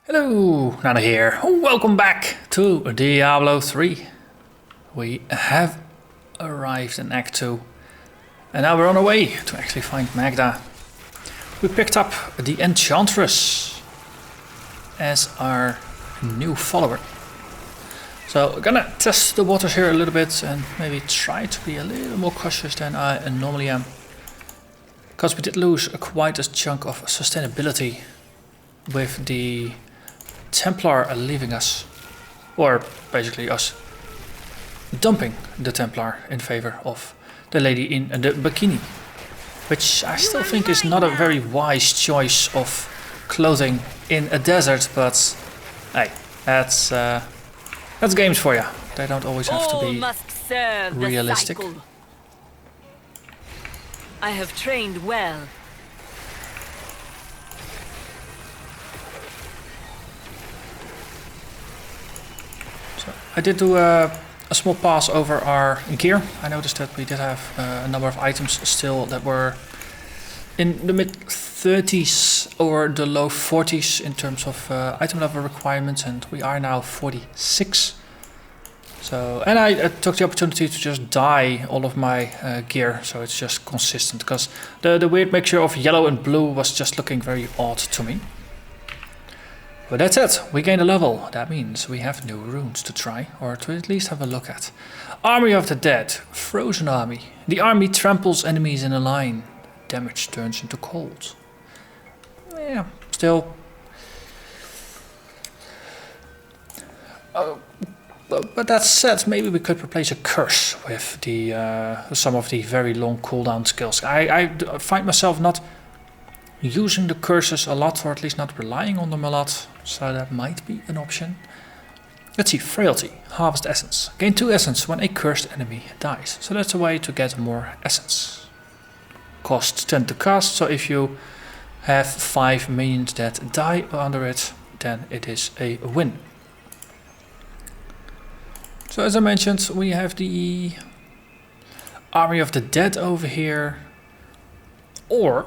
Hello, Narnach here. Welcome back to Diablo 3. We have arrived in Act 2 and now we're on our way to actually find Maghda. We picked up the Enchantress as our new follower. So we're gonna test the waters here a little bit and maybe try to be a little more cautious than I normally am. Because we did lose quite a chunk of sustainability with the Templar leaving us, or basically us dumping the Templar in favor of the lady in the bikini, which I still think is not a very wise choice of clothing in a desert, but hey, that's games for you. They don't always have to be realistic. I have trained well. I did do a small pass over our gear. I noticed that we did have a number of items still that were in the mid 30s or the low 40s in terms of item level requirements, and we are now 46. So, and I took the opportunity to just dye all of my gear so it's just consistent, because the weird mixture of yellow and blue was just looking very odd to me. But that's it, we gained a level. That means we have new runes to try, or to at least have a look at. Army of the Dead, Frozen Army. The army tramples enemies in a line. Damage turns into cold. Yeah, still. But that said, maybe we could replace a curse with the some of the very long cooldown skills. I find myself not using the curses a lot, or at least not relying on them a lot, so that might be an option. Let's see, Frailty, Harvest Essence. Gain 2 essence when a cursed enemy dies, so that's a way to get more essence. Costs 10 to cast, so if you have 5 minions that die under it, then it is a win. So as I mentioned, we have the Army of the Dead over here, or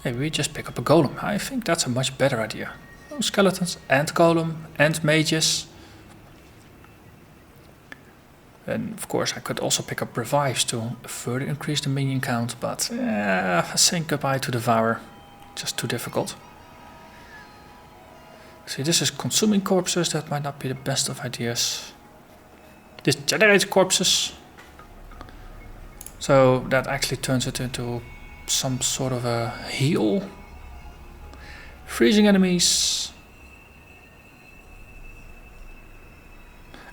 maybe we just pick up a golem. I think that's a much better idea. Oh, skeletons and golem and mages. And of course I could also pick up revives to further increase the minion count, but saying goodbye to Devour, just too difficult. See, this is consuming corpses, that might not be the best of ideas. This generates corpses, so that actually turns it into some sort of a heal. Freezing enemies.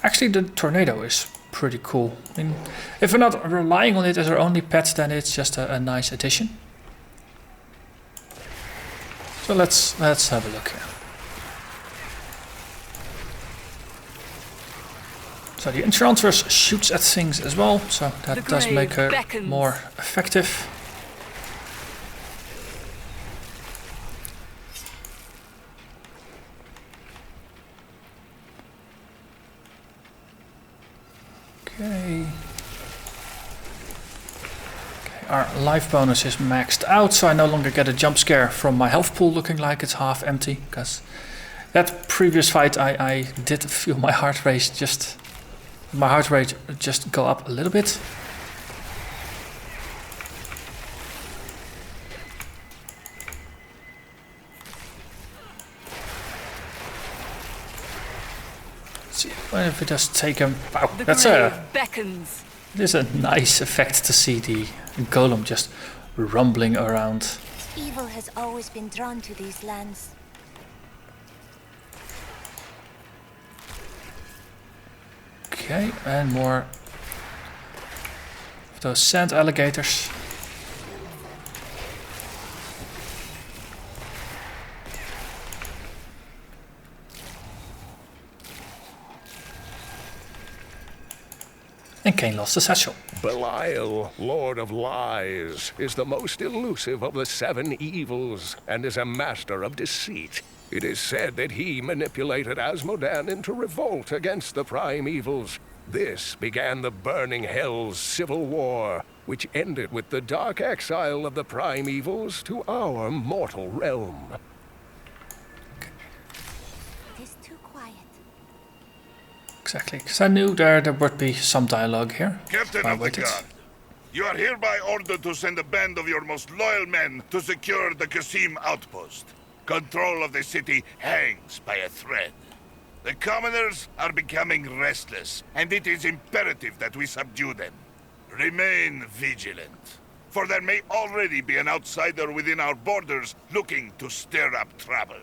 Actually, the tornado is pretty cool. I mean, if we're not relying on it as our only pet, then it's just a nice addition. So let's have a look here. So the Enchantress shoots at things as well, so that does make her more effective. Okay, our life bonus is maxed out, so I no longer get a jump scare from my health pool looking like it's half empty, because that previous fight I did feel my heart rate just go up a little bit. What if we just take him? Wow, that's it is a nice effect to see the golem just rumbling around. Evil has always been drawn to these lands. Okay, and more of those sand alligators. And Cain lost the satchel. Belial, Lord of Lies, is the most elusive of the 7 evils and is a master of deceit. It is said that he manipulated Asmodan into revolt against the prime evils. This began the Burning Hell's civil war, which ended with the dark exile of the prime evils to our mortal realm. quiet. Exactly, because I knew there would be some dialogue here. Captain I of the waited. guard, you are hereby ordered to send a band of your most loyal men to secure the Qasim outpost. Control of the city hangs by a thread. The commoners are becoming restless, and it is imperative that we subdue them. Remain vigilant, for there may already be an outsider within our borders looking to stir up trouble.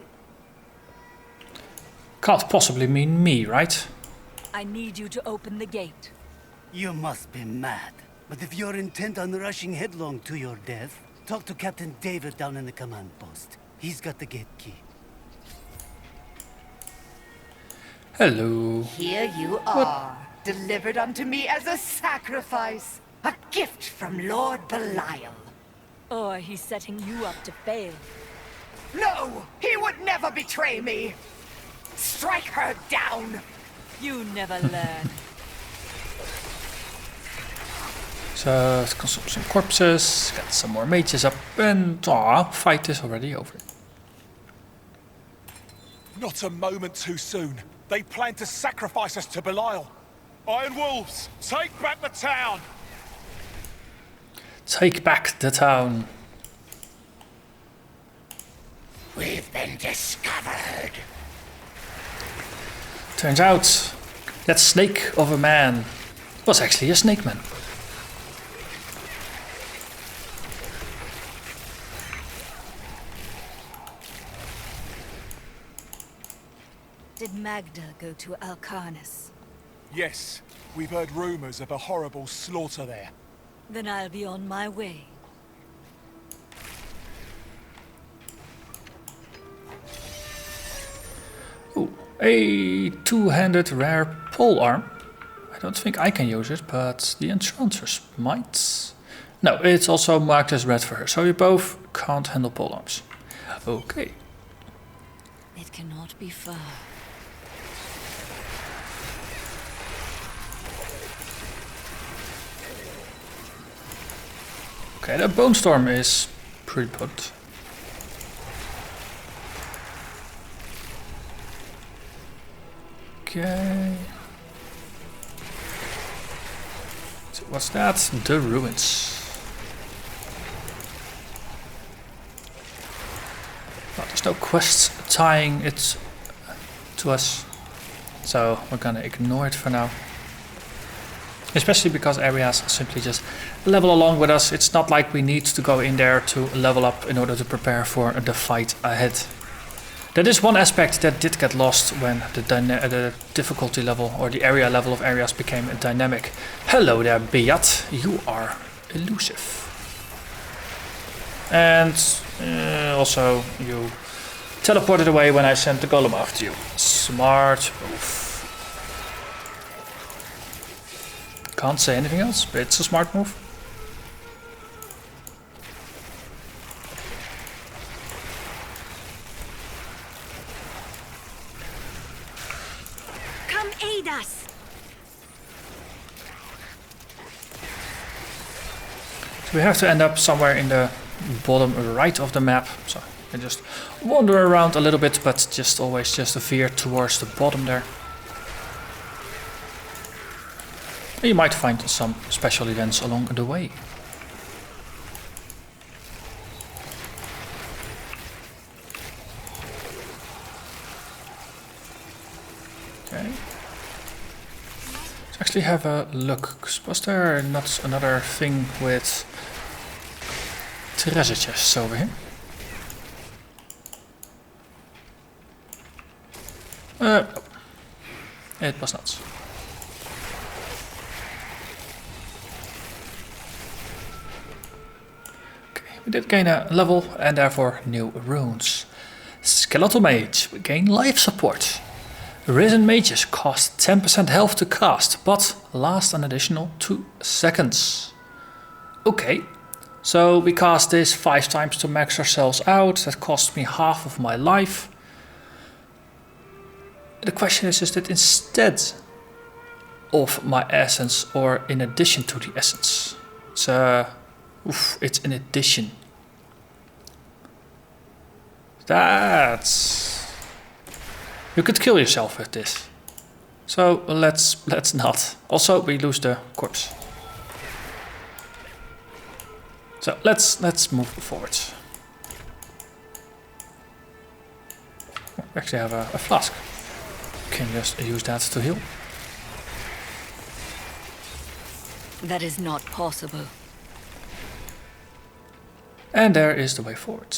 Can't possibly mean me, right? I need you to open the gate. You must be mad. But if you're intent on rushing headlong to your death, talk to Captain David down in the command post. He's got the gate key. Hello. Here you are, delivered unto me as a sacrifice. A gift from Lord Belial. Or he's setting you up to fail. No! He would never betray me! Strike her down! You never learn. So let's consume some corpses, get some more mages up, and fight is already over. Not a moment too soon. They plan to sacrifice us to Belial. Iron Wolves, take back the town! Take back the town. We've been discovered. Turns out that snake of a man was actually a snake man. Did Maghda go to Alcarnus? Yes, we've heard rumors of a horrible slaughter there. Then I'll be on my way. Ooh, a two-handed rare polearm. I don't think I can use it, but the entrancers might. No, it's also marked as red for her, so you both can't handle polearms. Okay. It cannot be far. Okay, that bone storm is pretty potent. Okay. So what's that? The ruins. Well, there's no quest tying it to us, so we're gonna ignore it for now. Especially because areas simply just level along with us. It's not like we need to go in there to level up in order to prepare for the fight ahead. That is one aspect that did get lost when the difficulty level or the area level of areas became dynamic. Hello there, Beat. You are elusive. And also you teleported away when I sent the golem after you. Smart move. Can't say anything else, but it's a smart move. Come aid us! So we have to end up somewhere in the bottom right of the map. So I just wander around a little bit, but just always just veer towards the bottom there. You might find some special events along the way. Okay. Let's actually have a look. Was there not another thing with treasure chests over here? No. It was not. We did gain a level and therefore new runes. Skeletal Mage, we gain life support. Risen Mages cost 10% health to cast, but last an additional 2 seconds. Okay, so we cast this 5 times to max ourselves out. That cost me half of my life. The question is it instead of my essence or in addition to the essence? It's in addition. You could kill yourself with this. So let's not. Also, we lose the corpse. So let's move forward. We actually have a flask. Can just use that to heal. That is not possible. And there is the way forward.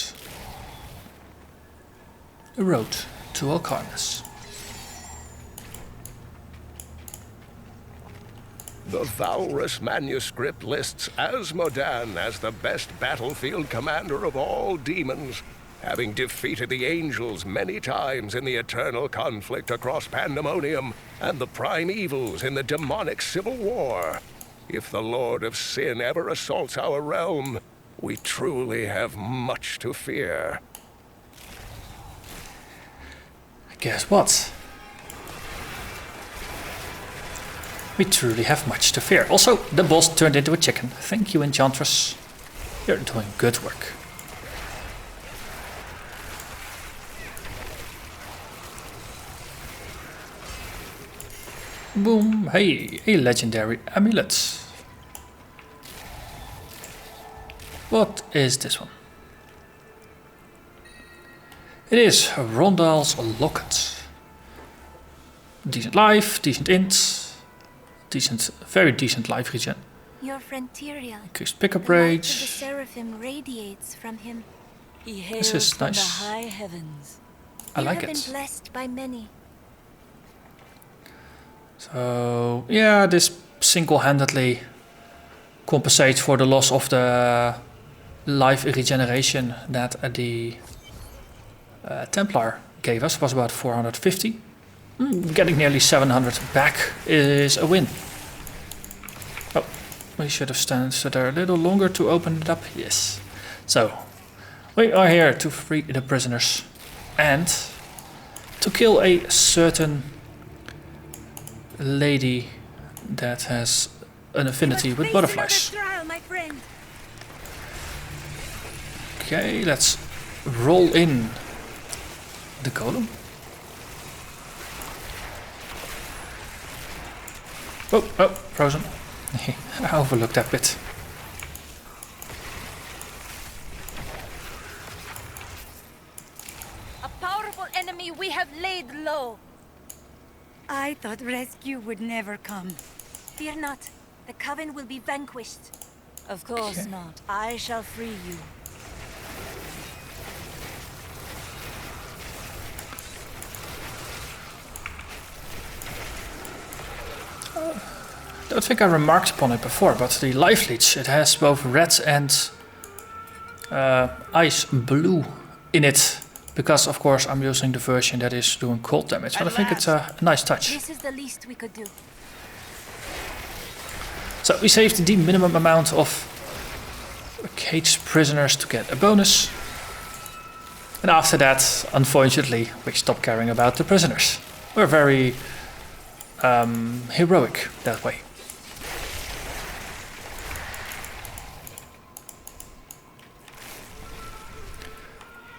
The road to Alcarnus. The Valrus manuscript lists Asmodan as the best battlefield commander of all demons, having defeated the angels many times in the eternal conflict across Pandemonium and the prime evils in the demonic civil war. If the Lord of Sin ever assaults our realm, we truly have much to fear. Guess what? We truly have much to fear. Also, the boss turned into a chicken. Thank you, Enchantress. You're doing good work. Boom. Hey, a legendary amulet. What is this one? It is Rondal's Locket. Decent life, decent int, decent, very decent life regen. Your friend Tyrael. Increased pickup The light of the rate. seraphim radiates from him. He This hails is from nice. the high heavens. I You like have it. been blessed by many. So yeah, this single-handedly compensates for the loss of the life regeneration that the Templar gave us. Was about 450. Getting nearly 700 back is a win. Oh, we should have stood there a little longer to open it up. Yes. So we are here to free the prisoners and to kill a certain lady that has an affinity with butterflies. Okay, let's roll in the golem. Oh, frozen. I overlooked that bit. A powerful enemy we have laid low. I thought rescue would never come. Fear not. The coven will be vanquished. Of course not. I shall free you. I don't think I remarked upon it before, but the life leech, it has both red and ice blue in it. Because of course I'm using the version that is doing cold damage, but I think it's a nice touch. This is the least we could do. So we saved the minimum amount of caged prisoners to get a bonus. And after that, unfortunately, we stopped caring about the prisoners. We're very heroic that way.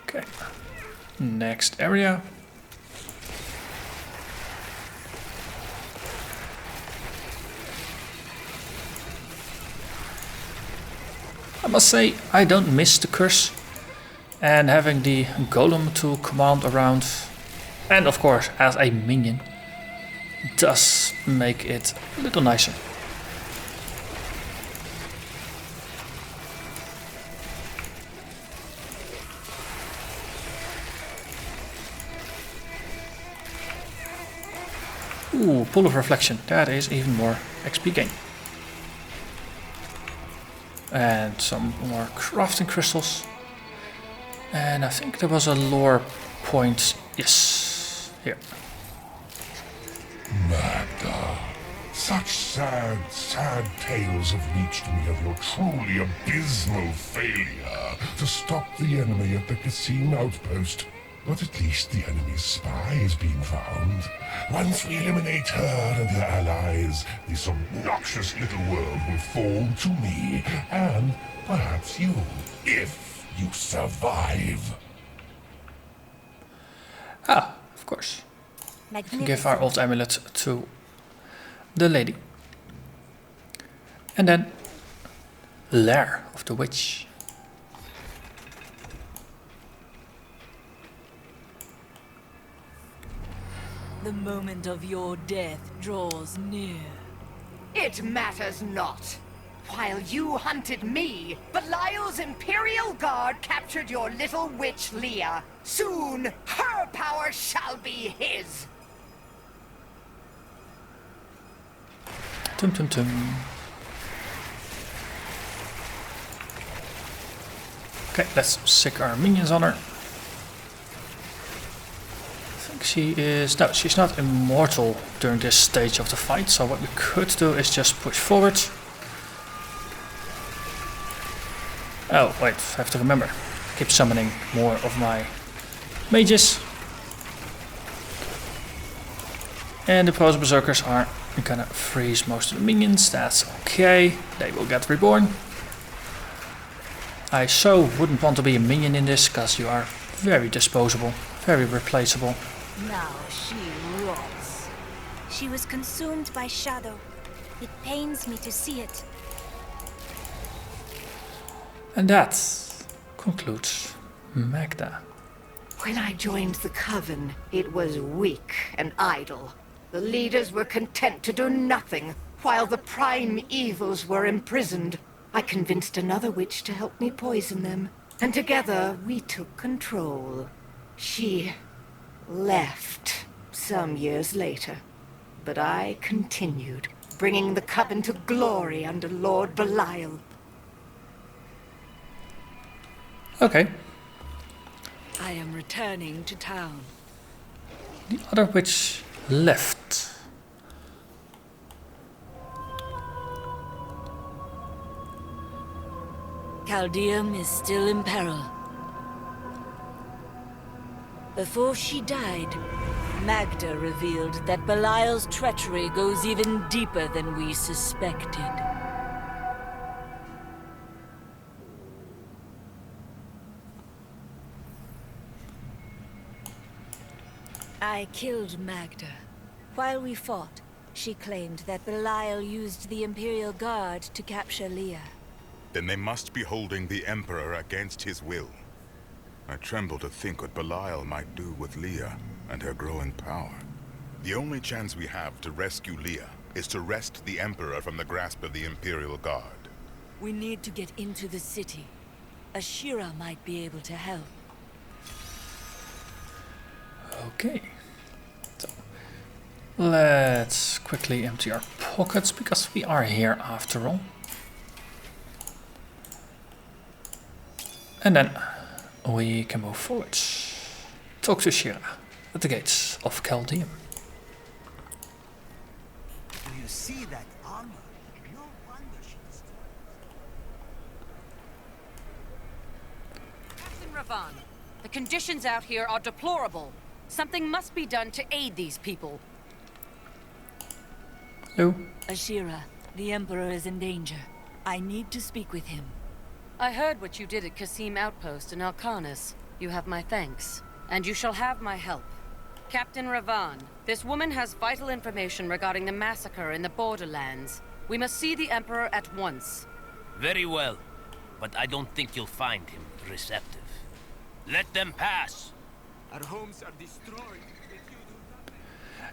Okay, next area. I must say, I don't miss the curse, and having the golem to command around, and of course as a minion, does make it a little nicer. Ooh, Pool of Reflection, that is even more XP gain. And some more crafting crystals. And I think there was a lore point. Yes, here. Maghda, such sad tales have reached me of your truly abysmal failure to stop the enemy at the Cassim outpost. But at least the enemy's spy has been found. Once we eliminate her and her allies, this obnoxious little world will fall to me, and perhaps you, if you survive. Ah, of course. Give our old amulet to the lady. And then Lair of the Witch. The moment of your death draws near. It matters not. While you hunted me, Belial's Imperial Guard captured your little witch Leah. Soon, her power shall be his. Tum tum tum. Okay, let's sick our minions on her. I think she is... No, she's not immortal during this stage of the fight, so what we could do is just push forward. Oh, wait, I have to remember. Keep summoning more of my mages. And the Pros Berserkers are gonna freeze most of the minions, that's okay. They will get reborn. I so wouldn't want to be a minion in this, because you are very disposable, very replaceable. Now she rots. She was consumed by shadow. It pains me to see it. And that concludes Maghda. When I joined the Coven, it was weak and idle. The leaders were content to do nothing, while the prime evils were imprisoned. I convinced another witch to help me poison them, and together we took control. She left some years later, but I continued, bringing the Coven to glory under Lord Belial. Okay. I am returning to town. The other witch left. Caldeum is still in peril. Before she died, Maghda revealed that Belial's treachery goes even deeper than we suspected. I killed Maghda. While we fought, she claimed that Belial used the Imperial Guard to capture Leah. Then they must be holding the Emperor against his will. I tremble to think what Belial might do with Leah and her growing power. The only chance we have to rescue Leah is to wrest the Emperor from the grasp of the Imperial Guard. We need to get into the city. Ashira might be able to help. Okay. So, let's quickly empty our pockets, because we are here after all. And then we can move forward. Talk to Shira at the gates of Caldeum. Do you see that armor? No wonder she's... Captain Ravan, the conditions out here are deplorable. Something must be done to aid these people. Hello? Ashira, the Emperor is in danger. I need to speak with him. I heard what you did at Qasim Outpost in Alcarnus. You have my thanks. And you shall have my help. Captain Ravan, this woman has vital information regarding the massacre in the borderlands. We must see the Emperor at once. Very well. But I don't think you'll find him receptive. Let them pass! Our homes are destroyed.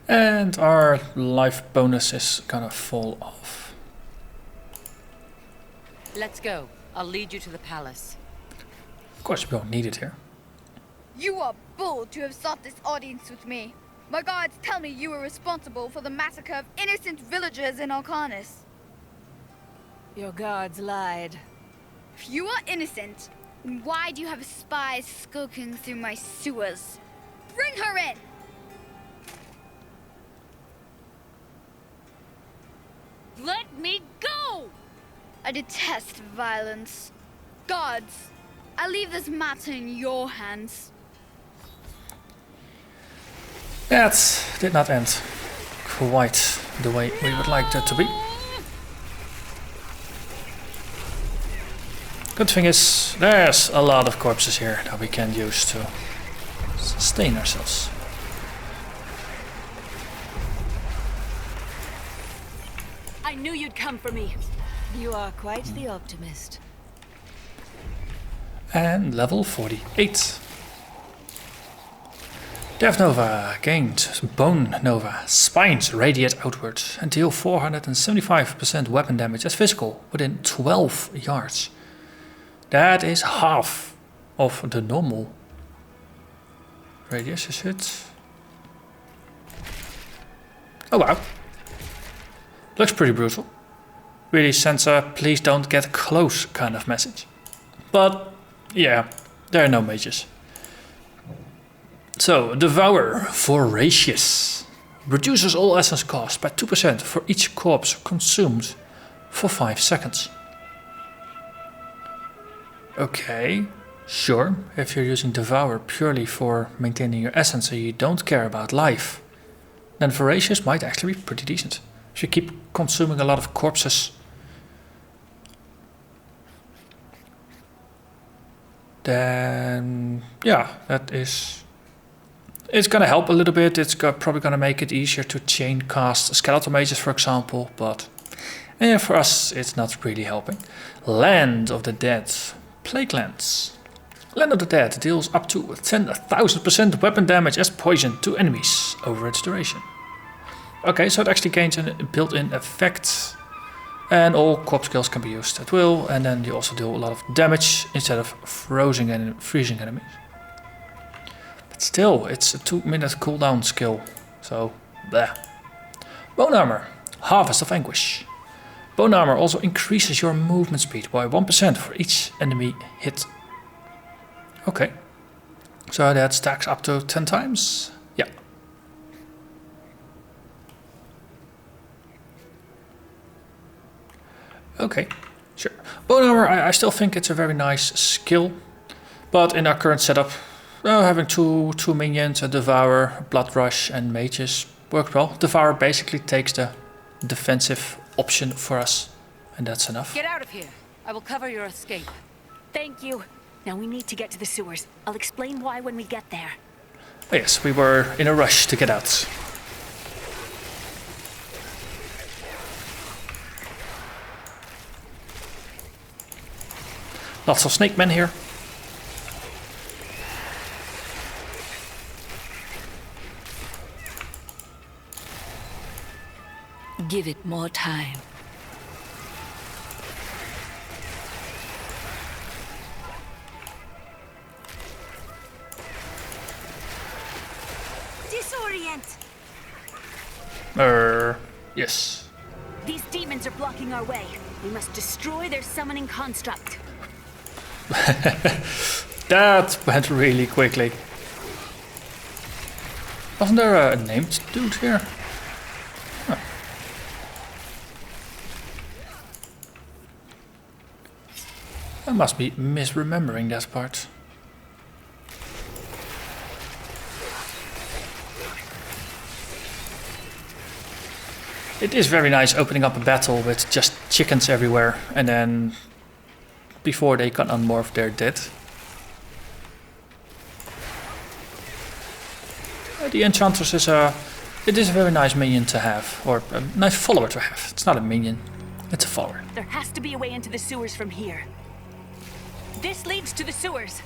And our life bonus is gonna fall off. Let's go. I'll lead you to the palace. Of course we don't need it here. You are bold to have sought this audience with me. My guards tell me you were responsible for the massacre of innocent villagers in Alcarnus. Your guards lied. If you are innocent, then why do you have spies skulking through my sewers? Bring her in! Let me go! I detest violence. Guards, I leave this matter in your hands. That did not end quite the way we would like that to be. Good thing is, there's a lot of corpses here that we can use to sustain ourselves. I knew you'd come for me. You are quite the optimist. And level 48. Death Nova gained Bone Nova. Spines radiate outwards and deal 475% weapon damage as physical within 12 yards. That is half of the normal radius, is it? Oh wow. Looks pretty brutal. Really sends a please don't get close kind of message. But yeah, there are no mages. So, Devour, Voracious. Reduces all essence cost by 2% for each corpse consumed for 5 seconds. Okay, sure, if you're using Devour purely for maintaining your essence and you don't care about life, then Voracious might actually be pretty decent. If you keep consuming a lot of corpses, then yeah, that is... It's gonna help a little bit. It's probably gonna make it easier to chain cast skeletal mages, for example, but for us it's not really helping. Land of the Dead. Plague Lands. Land of the Dead deals up to 10,000% weapon damage as poison to enemies over its duration. Okay, so it actually gains a built-in effect, and all corpse kills can be used at will, and then you also deal a lot of damage instead of freezing enemies. Still, it's a 2-minute cooldown skill, so bleh. Bone Armor, Harvest of Anguish. Bone Armor also increases your movement speed by 1% for each enemy hit. Okay, so that stacks up to 10 times? Yeah. Okay, sure. Bone Armor, I still think it's a very nice skill, but in our current setup, having two minions, a Devourer, Blood Rush and Mages worked well. Devourer basically takes the defensive option for us, and that's enough. Get out of here. I will cover your escape. Thank you. Now we need to get to the sewers. I'll explain why when we get there. Oh yes, we were in a rush to get out. Lots of snake men here. Give it more time. Disorient! Yes. These demons are blocking our way. We must destroy their summoning construct. That went really quickly. Wasn't there a named dude here? Huh. I must be misremembering that part. It is very nice opening up a battle with just chickens everywhere, and then before they can unmorph, they're dead. The Enchantress is a very nice minion to have, or a nice follower to have. It's not a minion, it's a follower. There has to be a way into the sewers from here. This leads to the sewers.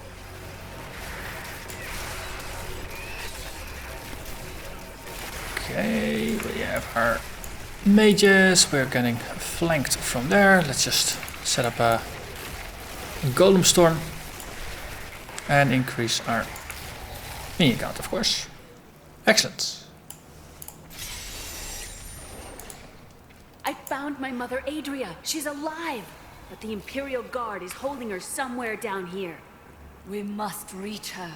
Okay, we have our mages. We're getting flanked from there. Let's just set up a golem storm and increase our minion count, of course. Excellent. I found my mother Adria. She's alive. But the Imperial Guard is holding her somewhere down here. We must reach her.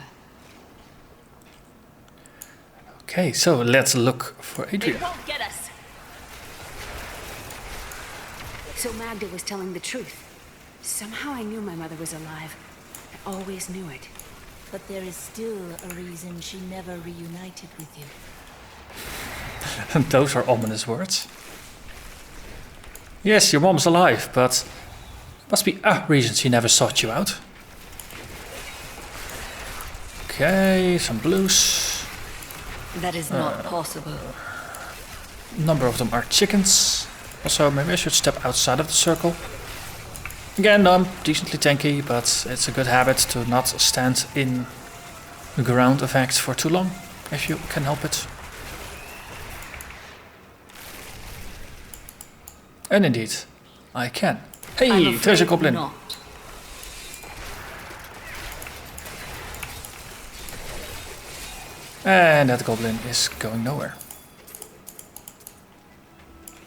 Okay, so let's look for Adria. They won't get us. So Maghda was telling the truth. Somehow I knew my mother was alive. I always knew it. But there is still a reason she never reunited with you. Those are ominous words. Yes, your mom's alive, but must be a reason she never sought you out. Okay, some blues. That is not possible. A number of them are chickens. Also, maybe I should step outside of the circle. Again, no, I'm decently tanky, but it's a good habit to not stand in ground effects for too long, if you can help it. And indeed, I can. Hey, there's a goblin. Not. And that goblin is going nowhere.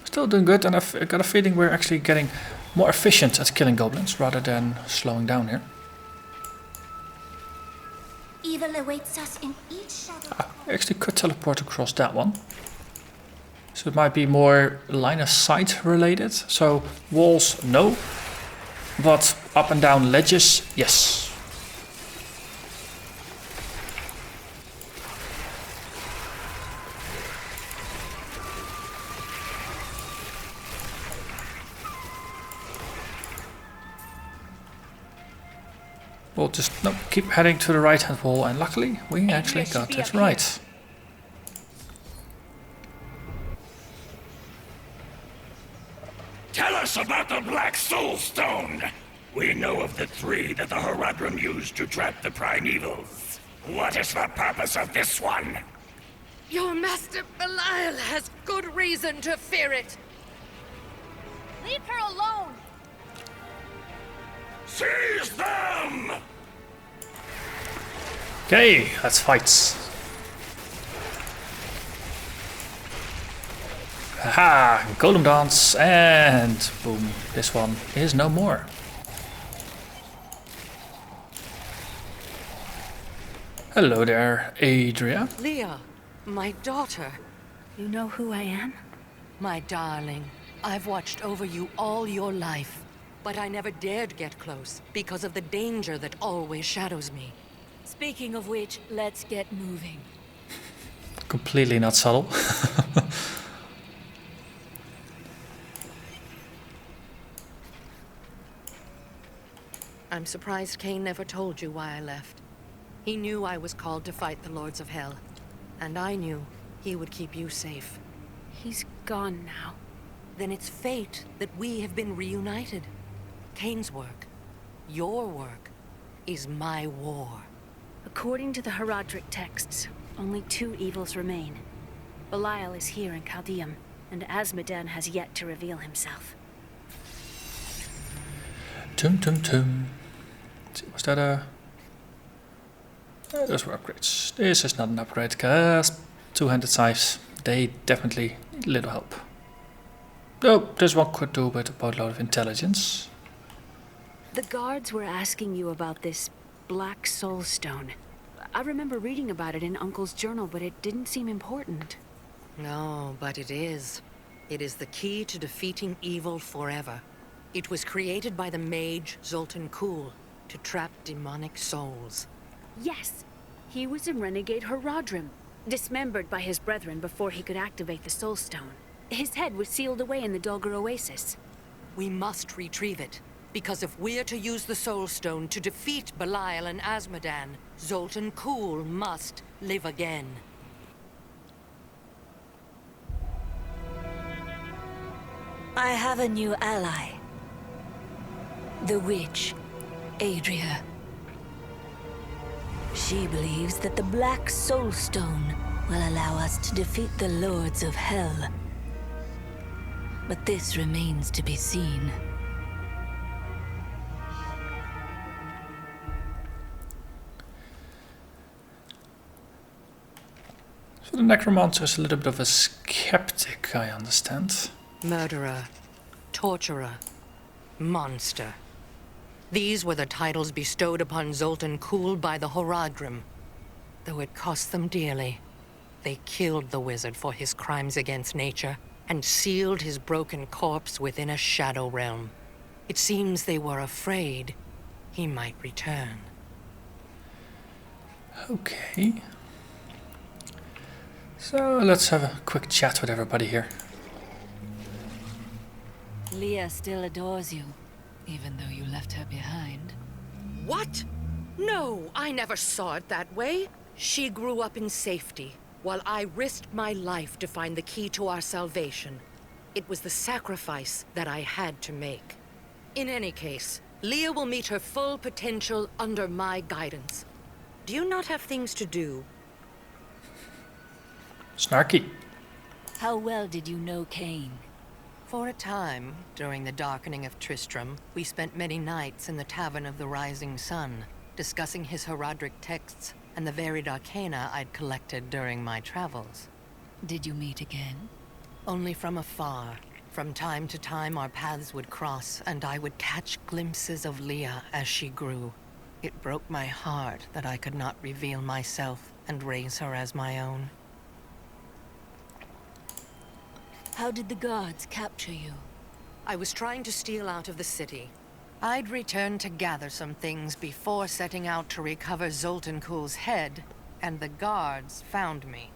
Still doing good, and I've got a feeling we're actually getting more efficient at killing goblins rather than slowing down here. Evil awaits us in each shadow. I actually could teleport across that one. So it might be more line of sight related. So walls, no. But up and down ledges, yes. We'll just keep heading to the right hand wall, and luckily we actually got it right. Tell us about the Black Soul Stone. We know of the 3 that the Horadrim used to trap the Primevals. What is the purpose of this one? Your master Belial has good reason to fear it. Leave her alone! Seize them! Okay, let's fight. Haha, golem dance, and boom, this one is no more. Hello there, Adria. Leah, my daughter. You know who I am? My darling, I've watched over you all your life, but I never dared get close because of the danger that always shadows me. Speaking of which, let's get moving. Completely not subtle. I'm surprised Cain never told you why I left. He knew I was called to fight the Lords of Hell, and I knew he would keep you safe. He's gone now. Then it's fate that we have been reunited. Cain's work, your work, is my war. According to the Horadric texts, only 2 evils remain. Belial is here in Chaldeum, and Azmodan has yet to reveal himself. Tum tum tum. Was that a... those were upgrades. This is not an upgrade, because 2-handed scythes, they definitely need a little help. Oh, this one could do with a boatload of intelligence. The guards were asking you about this Black Soul Stone. I remember reading about it in Uncle's journal, but it didn't seem important. No, but it is. It is the key to defeating evil forever. It was created by the mage Zoltan Kuhl to trap demonic souls. Yes, he was a renegade Horadrim, dismembered by his brethren before he could activate the Soul Stone. His head was sealed away in the Dulgar Oasis. We must retrieve it, because if we're to use the Soul Stone to defeat Belial and Azmodan, Zoltan Kuhl must live again. I have a new ally. The witch, Adria. She believes that the Black Soul Stone will allow us to defeat the Lords of Hell. But this remains to be seen. So the Necromancer is a little bit of a skeptic, I understand. Murderer, torturer, monster. These were the titles bestowed upon Zoltan Kuhl by the Horadrim. Though it cost them dearly, they killed the wizard for his crimes against nature and sealed his broken corpse within a shadow realm. It seems they were afraid he might return. Okay. So let's have a quick chat with everybody here. Leah still adores you, even though you left her behind. What? No, I never saw it that way. She grew up in safety, while I risked my life to find the key to our salvation. It was the sacrifice that I had to make. In any case, Leah will meet her full potential under my guidance. Do you not have things to do? Snarky. How well did you know Cain? For a time, during the darkening of Tristram, we spent many nights in the Tavern of the Rising Sun, discussing his Heraldric texts and the varied arcana I'd collected during my travels. Did you meet again? Only from afar. From time to time our paths would cross, and I would catch glimpses of Leah as she grew. It broke my heart that I could not reveal myself and raise her as my own. How did the guards capture you? I was trying to steal out of the city. I'd returned to gather some things before setting out to recover Zoltan Kuhl's head, and the guards found me.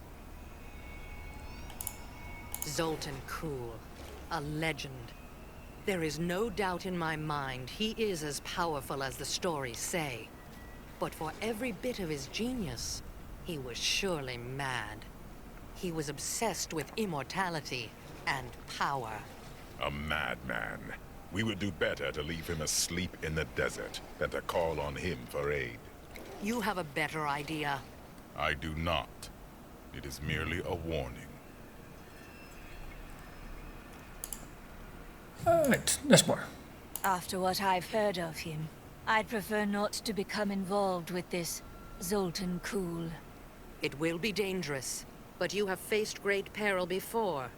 Zoltan Kuhl, a legend. There is no doubt in my mind he is as powerful as the stories say. But for every bit of his genius, he was surely mad. He was obsessed with immortality and power. A madman. We would do better to leave him asleep in the desert than to call on him for aid. You have a better idea. I do not. It is merely a warning. Alright, there's more. After what I've heard of him, I'd prefer not to become involved with this Zoltan Kuhl. It will be dangerous, but you have faced great peril before.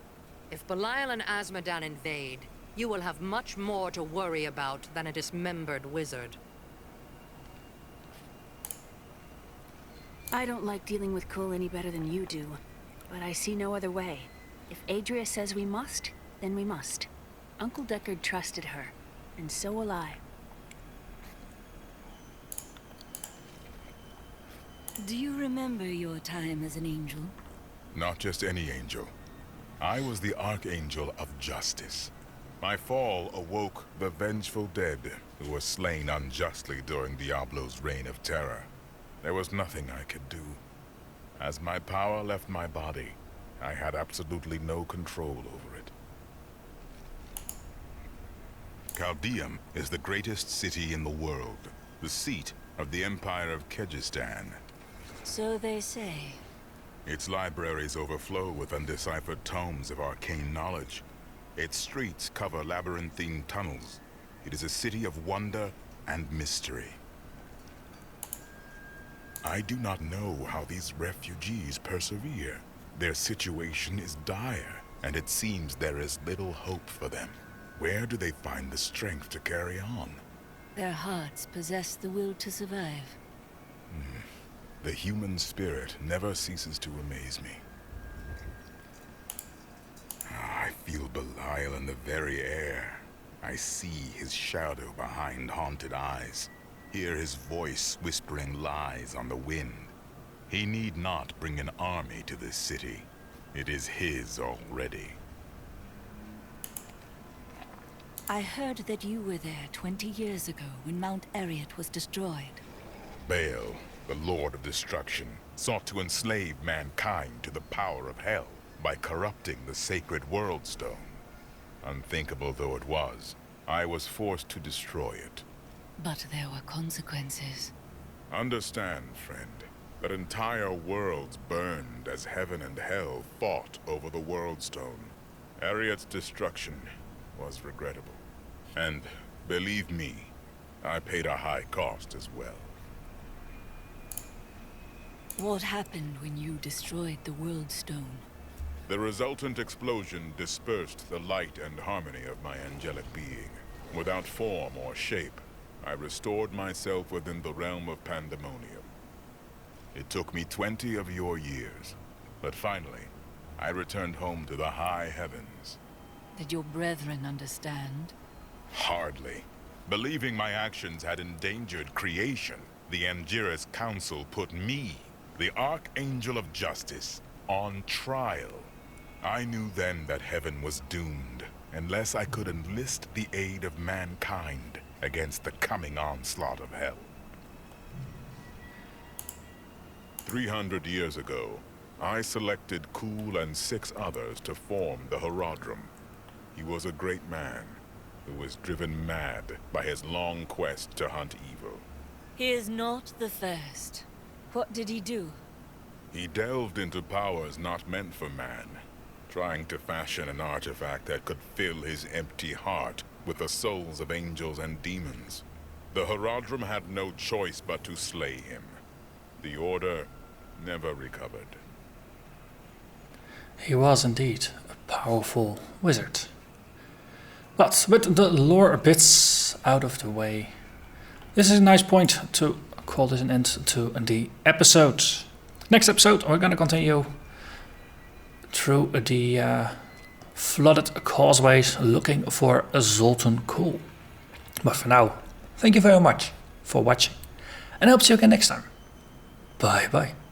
If Belial and Azmodan invade, you will have much more to worry about than a dismembered wizard. I don't like dealing with Kuhl any better than you do, but I see no other way. If Adria says we must, then we must. Uncle Deckard trusted her, and so will I. Do you remember your time as an angel? Not just any angel. I was the Archangel of Justice. My fall awoke the vengeful dead who were slain unjustly during Diablo's reign of terror. There was nothing I could do. As my power left my body, I had absolutely no control over it. Caldeum is the greatest city in the world, the seat of the Empire of Kyrgyzstan. So they say. Its libraries overflow with undeciphered tomes of arcane knowledge. Its streets cover labyrinthine tunnels. It is a city of wonder and mystery. I do not know how these refugees persevere. Their situation is dire, and it seems there is little hope for them. Where do they find the strength to carry on? Their hearts possess the will to survive. The human spirit never ceases to amaze me. I feel Belial in the very air. I see his shadow behind haunted eyes. Hear his voice whispering lies on the wind. He need not bring an army to this city. It is his already. I heard that you were there 20 years ago when Mount Arreat was destroyed. Baal, the Lord of Destruction, sought to enslave mankind to the power of hell by corrupting the sacred World Stone. Unthinkable though it was, I was forced to destroy it. But there were consequences. Understand, friend, that entire worlds burned as heaven and hell fought over the World Stone. Arreat's destruction was regrettable. And, believe me, I paid a high cost as well. What happened when you destroyed the World Stone? The resultant explosion dispersed the light and harmony of my angelic being. Without form or shape, I restored myself within the realm of pandemonium. It took me 20 of your years, but finally, I returned home to the high heavens. Did your brethren understand? Hardly. Believing my actions had endangered creation, the Angiras Council put me, the Archangel of Justice, on trial. I knew then that heaven was doomed, unless I could enlist the aid of mankind against the coming onslaught of hell. 300 years ago, I selected Kuhl and 6 others to form the Horadrim. He was a great man who was driven mad by his long quest to hunt evil. He is not the first. What did he do? He delved into powers not meant for man, trying to fashion an artifact that could fill his empty heart with the souls of angels and demons. The Horadrim had no choice but to slay him. The Order never recovered. He was indeed a powerful wizard. But with the lore bits out of the way, this is a nice point to call this an end to the episode. Next episode, we're going to continue through the flooded causeways looking for a Zoltan Cool. But for now, thank you very much for watching, and I hope to see you again next time. Bye bye.